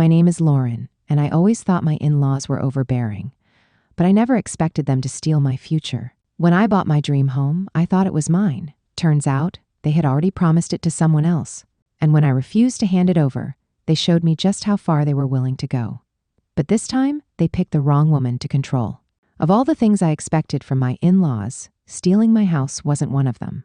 My name is Lauren, and I always thought my in-laws were overbearing. But I never expected them to steal my future. When I bought my dream home, I thought it was mine. Turns out, they had already promised it to someone else. And when I refused to hand it over, they showed me just how far they were willing to go. But this time, they picked the wrong woman to control. Of all the things I expected from my in-laws, stealing my house wasn't one of them.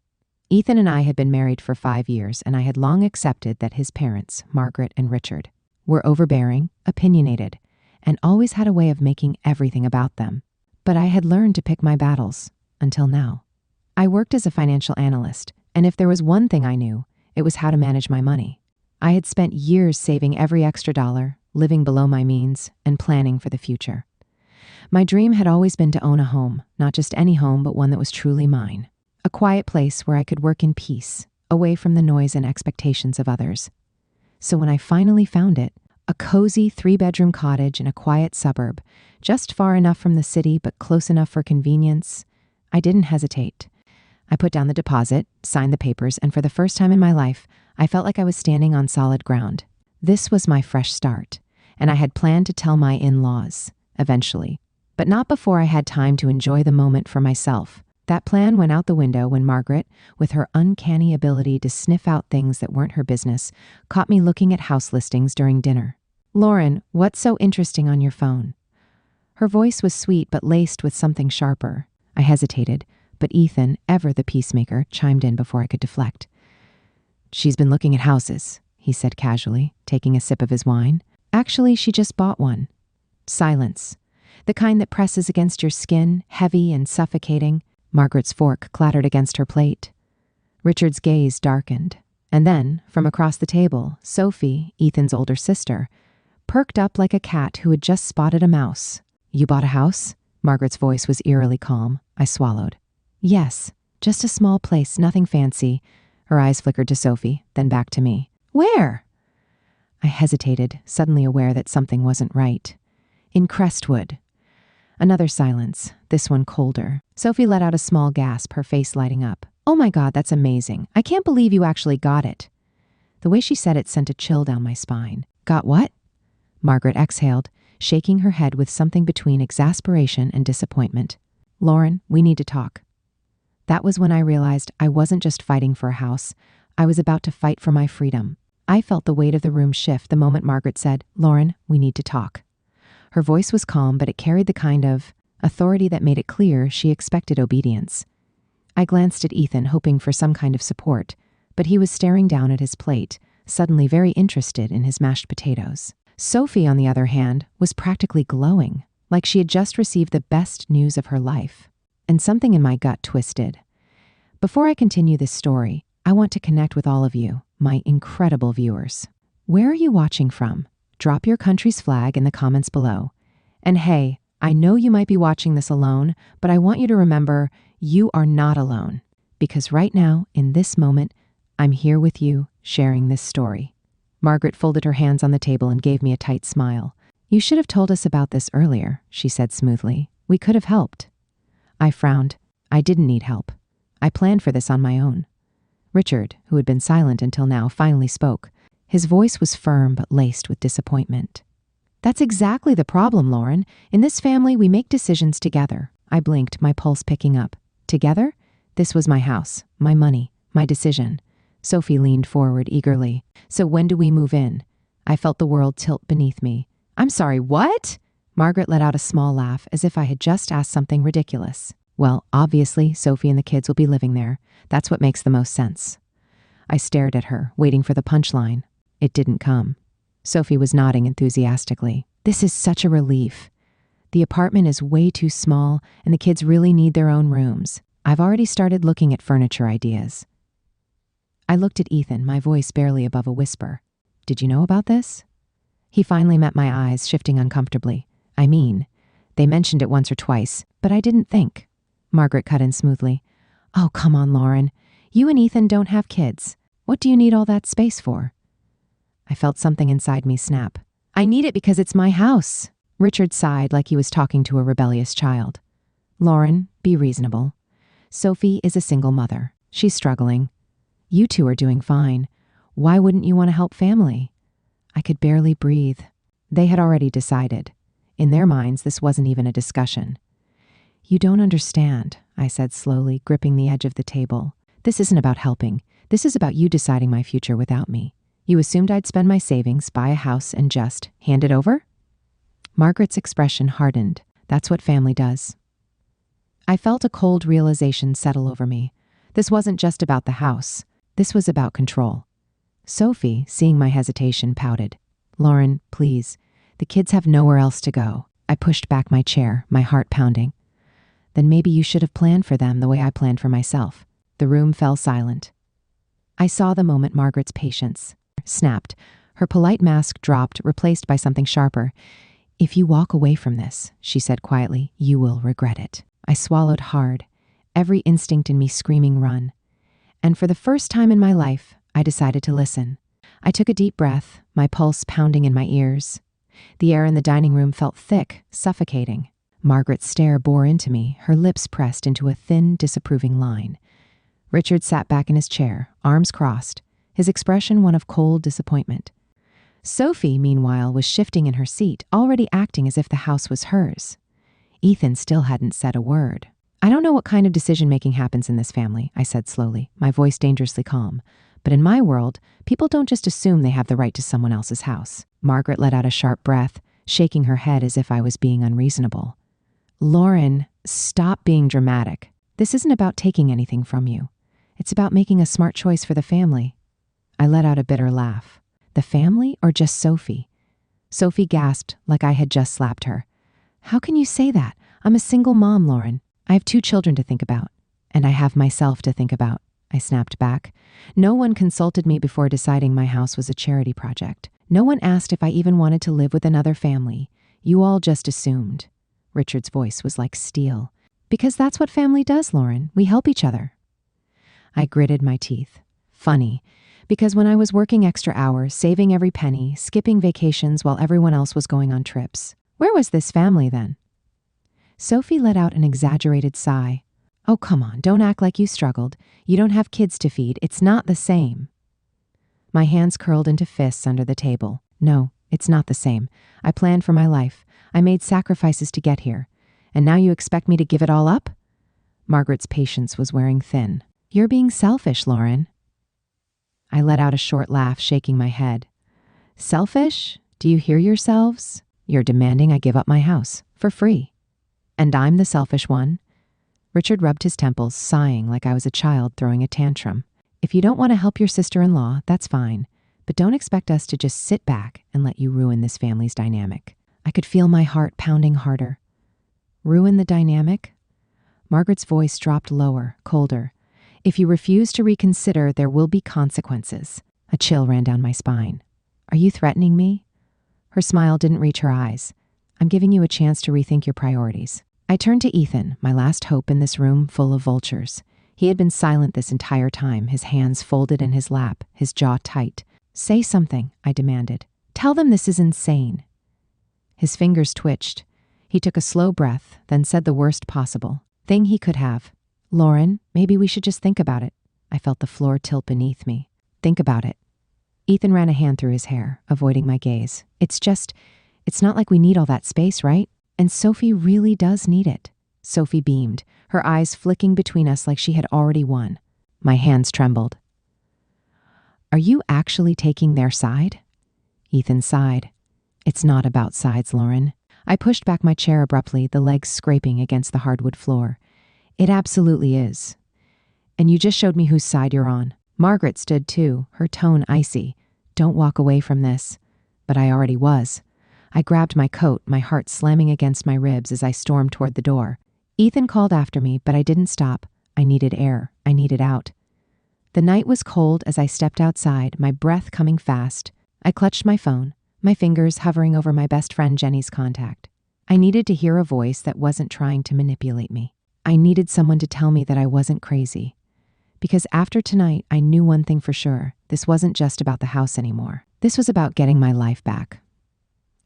Ethan and I had been married for 5 years, and I had long accepted that his parents, Margaret and Richard, were overbearing, opinionated, and always had a way of making everything about them. But I had learned to pick my battles, until now. I worked as a financial analyst, and if there was one thing I knew, it was how to manage my money. I had spent years saving every extra dollar, living below my means, and planning for the future. My dream had always been to own a home, not just any home, but one that was truly mine. A quiet place where I could work in peace, away from the noise and expectations of others. So when I finally found it, a cozy 3-bedroom cottage in a quiet suburb, just far enough from the city but close enough for convenience, I didn't hesitate. I put down the deposit, signed the papers, and for the first time in my life, I felt like I was standing on solid ground. This was my fresh start, and I had planned to tell my in-laws, eventually, but not before I had time to enjoy the moment for myself. That plan went out the window when Margaret, with her uncanny ability to sniff out things that weren't her business, caught me looking at house listings during dinner. "Lauren, what's so interesting on your phone?" Her voice was sweet but laced with something sharper. I hesitated, but Ethan, ever the peacemaker, chimed in before I could deflect. "She's been looking at houses," he said casually, taking a sip of his wine. "Actually, she just bought one." Silence. The kind that presses against your skin, heavy and suffocating. Margaret's fork clattered against her plate. Richard's gaze darkened. And then, from across the table, Sophie, Ethan's older sister, perked up like a cat who had just spotted a mouse. "You bought a house?" Margaret's voice was eerily calm. I swallowed. "Yes, just a small place, nothing fancy." Her eyes flickered to Sophie, then back to me. "Where?" I hesitated, suddenly aware that something wasn't right. "In Crestwood." Another silence, this one colder. Sophie let out a small gasp, her face lighting up. "Oh my God, that's amazing. I can't believe you actually got it." The way she said it sent a chill down my spine. "Got what?" Margaret exhaled, shaking her head with something between exasperation and disappointment. "Lauren, we need to talk." That was when I realized I wasn't just fighting for a house. I was about to fight for my freedom. I felt the weight of the room shift the moment Margaret said, "Lauren, we need to talk." Her voice was calm, but it carried the kind of authority that made it clear she expected obedience. I glanced at Ethan, hoping for some kind of support, but he was staring down at his plate, suddenly very interested in his mashed potatoes. Sophie, on the other hand, was practically glowing, like she had just received the best news of her life. And something in my gut twisted. Before I continue this story, I want to connect with all of you, my incredible viewers. Where are you watching from? Drop your country's flag in the comments below. And hey, I know you might be watching this alone, but I want you to remember you are not alone. Because right now, in this moment, I'm here with you, sharing this story. Margaret folded her hands on the table and gave me a tight smile. "You should have told us about this earlier," she said smoothly. "We could have helped." I frowned. I didn't need help. I planned for this on my own. Richard, who had been silent until now, finally spoke. His voice was firm but laced with disappointment. "That's exactly the problem, Lauren. In this family, we make decisions together." I blinked, my pulse picking up. "Together? This was my house, my money, my decision." Sophie leaned forward eagerly. "So when do we move in?" I felt the world tilt beneath me. "I'm sorry, what?" Margaret let out a small laugh, as if I had just asked something ridiculous. "Well, obviously, Sophie and the kids will be living there. That's what makes the most sense." I stared at her, waiting for the punchline. It didn't come. Sophie was nodding enthusiastically. "This is such a relief. The apartment is way too small, and the kids really need their own rooms. I've already started looking at furniture ideas." I looked at Ethan, my voice barely above a whisper. "Did you know about this?" He finally met my eyes, shifting uncomfortably. "I mean, they mentioned it once or twice, but I didn't think." Margaret cut in smoothly. "Oh, come on, Lauren. You and Ethan don't have kids. What do you need all that space for?" I felt something inside me snap. "I need it because it's my house." Richard sighed like he was talking to a rebellious child. "Lauren, be reasonable. Sophie is a single mother. She's struggling. You two are doing fine. Why wouldn't you want to help family?" I could barely breathe. They had already decided. In their minds, this wasn't even a discussion. "You don't understand," I said slowly, gripping the edge of the table. "This isn't about helping. This is about you deciding my future without me. You assumed I'd spend my savings, buy a house, and just hand it over?" Margaret's expression hardened. That's what family does. I felt a cold realization settle over me. This wasn't just about the house. This was about control. Sophie, seeing my hesitation, pouted. "Lauren, please. The kids have nowhere else to go." I pushed back my chair, my heart pounding. "Then maybe you should have planned for them the way I planned for myself." The room fell silent. I saw the moment Margaret's patience snapped. Her polite mask dropped, replaced by something sharper. "If you walk away from this," she said quietly, "you will regret it." I swallowed hard, every instinct in me screaming run. And for the first time in my life, I decided to listen. I took a deep breath, my pulse pounding in my ears. The air in the dining room felt thick, suffocating. Margaret's stare bore into me, her lips pressed into a thin, disapproving line. Richard sat back in his chair, arms crossed, his expression one of cold disappointment. Sophie, meanwhile, was shifting in her seat, already acting as if the house was hers. Ethan still hadn't said a word. "I don't know what kind of decision-making happens in this family," I said slowly, my voice dangerously calm. "But in my world, people don't just assume they have the right to someone else's house." Margaret let out a sharp breath, shaking her head as if I was being unreasonable. "Lauren, stop being dramatic. This isn't about taking anything from you. It's about making a smart choice for the family." I let out a bitter laugh. "The family or just Sophie?" Sophie gasped like I had just slapped her. "How can you say that? I'm a single mom, Lauren. I have 2 children to think about. And I have myself to think about," I snapped back. "No one consulted me before deciding my house was a charity project. No one asked if I even wanted to live with another family. You all just assumed." Richard's voice was like steel. "Because that's what family does, Lauren. We help each other." I gritted my teeth. Funny, because when I was working extra hours, saving every penny, skipping vacations while everyone else was going on trips, where was this family then? Sophie let out an exaggerated sigh. "Oh, come on, don't act like you struggled. You don't have kids to feed. It's not the same." My hands curled into fists under the table. "No, it's not the same. I planned for my life. I made sacrifices to get here. And now you expect me to give it all up?" Margaret's patience was wearing thin. "You're being selfish, Lauren." I let out a short laugh, shaking my head. "Selfish? Do you hear yourselves? You're demanding I give up my house, for free. And I'm the selfish one." Richard rubbed his temples, sighing like I was a child throwing a tantrum. "If you don't want to help your sister-in-law, that's fine. But don't expect us to just sit back and let you ruin this family's dynamic." I could feel my heart pounding harder. "Ruin the dynamic?" Margaret's voice dropped lower, colder. "If you refuse to reconsider, there will be consequences." A chill ran down my spine. "Are you threatening me?" Her smile didn't reach her eyes. "I'm giving you a chance to rethink your priorities." I turned to Ethan, my last hope in this room full of vultures. He had been silent this entire time, his hands folded in his lap, his jaw tight. "Say something," I demanded. "Tell them this is insane." His fingers twitched. He took a slow breath, then said the worst possible thing he could have. "Lauren, maybe we should just think about it." I felt the floor tilt beneath me. "Think about it." Ethan ran a hand through his hair, avoiding my gaze. It's not like we need all that space, right? And Sophie really does need it." Sophie beamed, her eyes flicking between us like she had already won. My hands trembled. "Are you actually taking their side?" Ethan sighed. "It's not about sides, Lauren." I pushed back my chair abruptly, the legs scraping against the hardwood floor. "It absolutely is. And you just showed me whose side you're on." Margaret stood too, her tone icy. "Don't walk away from this." But I already was. I grabbed my coat, my heart slamming against my ribs as I stormed toward the door. Ethan called after me, but I didn't stop. I needed air. I needed out. The night was cold as I stepped outside, my breath coming fast. I clutched my phone, my fingers hovering over my best friend Jenny's contact. I needed to hear a voice that wasn't trying to manipulate me. I needed someone to tell me that I wasn't crazy. Because after tonight, I knew one thing for sure. This wasn't just about the house anymore. This was about getting my life back.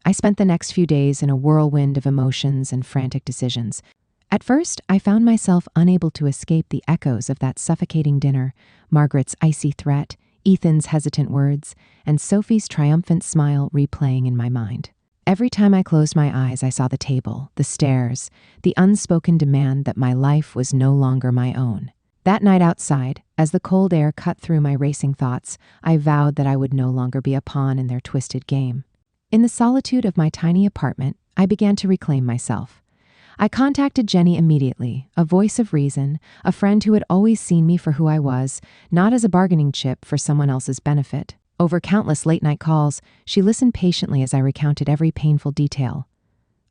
I spent the next few days in a whirlwind of emotions and frantic decisions. At first, I found myself unable to escape the echoes of that suffocating dinner, Margaret's icy threat, Ethan's hesitant words, and Sophie's triumphant smile replaying in my mind. Every time I closed my eyes, I saw the table, the stairs, the unspoken demand that my life was no longer my own. That night outside, as the cold air cut through my racing thoughts, I vowed that I would no longer be a pawn in their twisted game. In the solitude of my tiny apartment, I began to reclaim myself. I contacted Jenny immediately, a voice of reason, a friend who had always seen me for who I was, not as a bargaining chip for someone else's benefit. Over countless late-night calls, she listened patiently as I recounted every painful detail.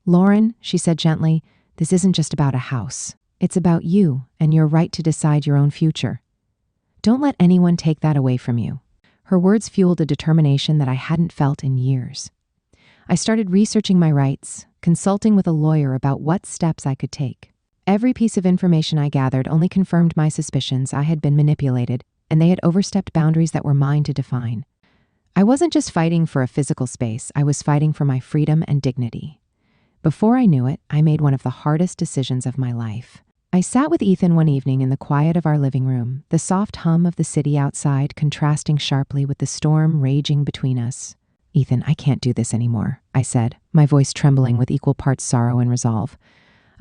"Lauren," she said gently, "this isn't just about a house. It's about you and your right to decide your own future. Don't let anyone take that away from you." Her words fueled a determination that I hadn't felt in years. I started researching my rights, consulting with a lawyer about what steps I could take. Every piece of information I gathered only confirmed my suspicions. I had been manipulated, and they had overstepped boundaries that were mine to define. I wasn't just fighting for a physical space, I was fighting for my freedom and dignity. Before I knew it, I made one of the hardest decisions of my life. I sat with Ethan one evening in the quiet of our living room, the soft hum of the city outside contrasting sharply with the storm raging between us. "Ethan, I can't do this anymore," I said, my voice trembling with equal parts sorrow and resolve.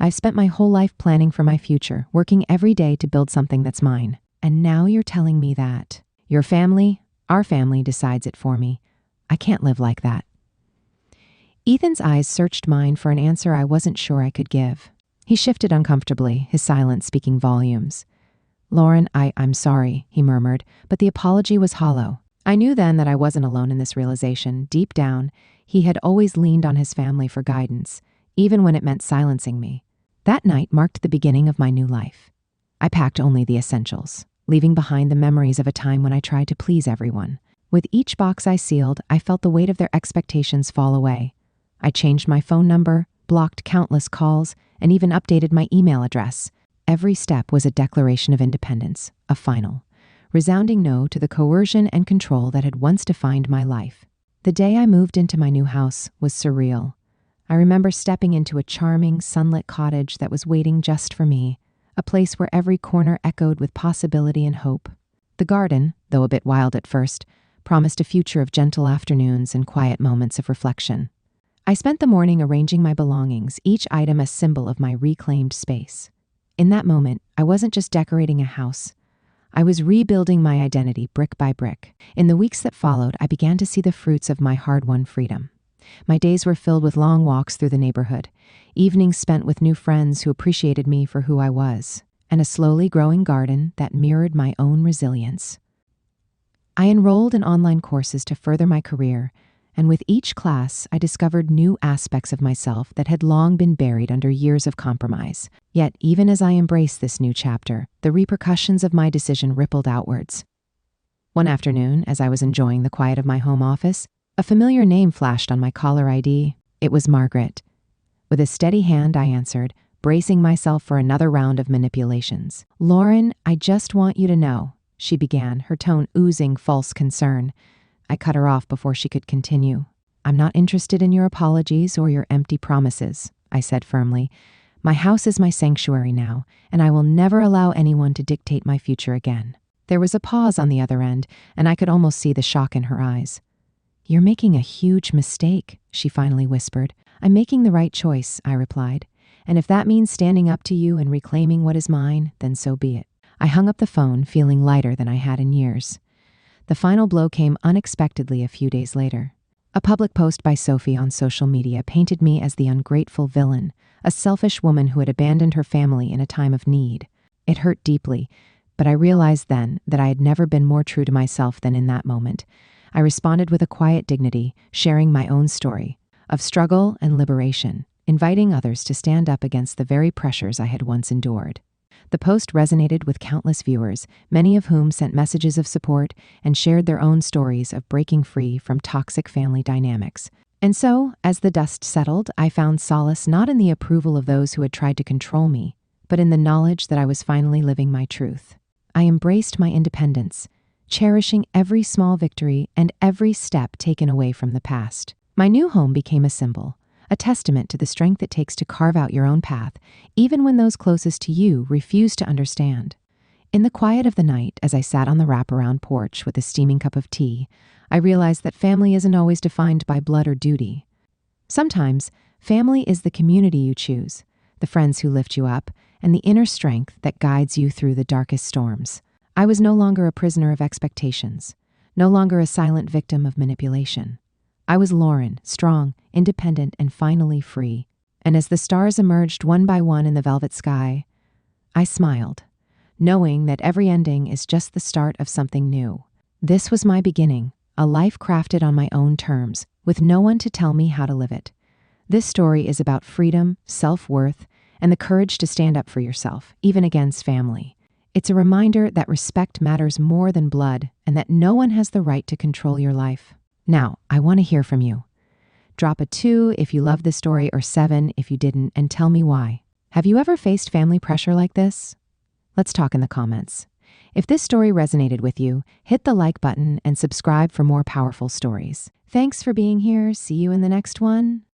"I've spent my whole life planning for my future, working every day to build something that's mine. And now you're telling me that your family, our family, decides it for me. I can't live like that." Ethan's eyes searched mine for an answer I wasn't sure I could give. He shifted uncomfortably, his silence speaking volumes. "Lauren, I'm sorry," he murmured, but the apology was hollow. I knew then that I wasn't alone in this realization. Deep down, he had always leaned on his family for guidance, even when it meant silencing me. That night marked the beginning of my new life. I packed only the essentials, leaving behind the memories of a time when I tried to please everyone. With each box I sealed, I felt the weight of their expectations fall away. I changed my phone number, blocked countless calls, and even updated my email address. Every step was a declaration of independence, a final, resounding no to the coercion and control that had once defined my life. The day I moved into my new house was surreal. I remember stepping into a charming, sunlit cottage that was waiting just for me, a place where every corner echoed with possibility and hope. The garden, though a bit wild at first, promised a future of gentle afternoons and quiet moments of reflection. I spent the morning arranging my belongings, each item a symbol of my reclaimed space. In that moment, I wasn't just decorating a house. I was rebuilding my identity brick by brick. In the weeks that followed, I began to see the fruits of my hard-won freedom. My days were filled with long walks through the neighborhood, evenings spent with new friends who appreciated me for who I was, and a slowly growing garden that mirrored my own resilience. I enrolled in online courses to further my career, and with each class, I discovered new aspects of myself that had long been buried under years of compromise. Yet, even as I embraced this new chapter, the repercussions of my decision rippled outwards. One afternoon, as I was enjoying the quiet of my home office, a familiar name flashed on my caller ID. It was Margaret. With a steady hand, I answered, bracing myself for another round of manipulations. "Lauren, I just want you to know," she began, her tone oozing false concern. I cut her off before she could continue. "I'm not interested in your apologies or your empty promises," I said firmly. "My house is my sanctuary now, and I will never allow anyone to dictate my future again." There was a pause on the other end, and I could almost see the shock in her eyes. "You're making a huge mistake," she finally whispered. "I'm making the right choice," I replied. "And if that means standing up to you and reclaiming what is mine, then so be it." I hung up the phone, feeling lighter than I had in years. The final blow came unexpectedly a few days later. A public post by Sophie on social media painted me as the ungrateful villain, a selfish woman who had abandoned her family in a time of need. It hurt deeply, but I realized then that I had never been more true to myself than in that moment. I responded with a quiet dignity, sharing my own story of struggle and liberation, inviting others to stand up against the very pressures I had once endured. The post resonated with countless viewers, many of whom sent messages of support and shared their own stories of breaking free from toxic family dynamics. And so, as the dust settled, I found solace not in the approval of those who had tried to control me, but in the knowledge that I was finally living my truth. I embraced my independence, cherishing every small victory and every step taken away from the past. My new home became a symbol, a testament to the strength it takes to carve out your own path, even when those closest to you refuse to understand. In the quiet of the night, as I sat on the wraparound porch with a steaming cup of tea, I realized that family isn't always defined by blood or duty. Sometimes, family is the community you choose, the friends who lift you up, and the inner strength that guides you through the darkest storms. I was no longer a prisoner of expectations, no longer a silent victim of manipulation. I was Lauren, strong, independent, and finally free. And as the stars emerged one by one in the velvet sky, I smiled, knowing that every ending is just the start of something new. This was my beginning, a life crafted on my own terms, with no one to tell me how to live it. This story is about freedom, self-worth, and the courage to stand up for yourself, even against family. It's a reminder that respect matters more than blood and that no one has the right to control your life. Now, I want to hear from you. Drop a 2 if you love this story or 7 if you didn't, and tell me why. Have you ever faced family pressure like this? Let's talk in the comments. If this story resonated with you, hit the like button and subscribe for more powerful stories. Thanks for being here. See you in the next one.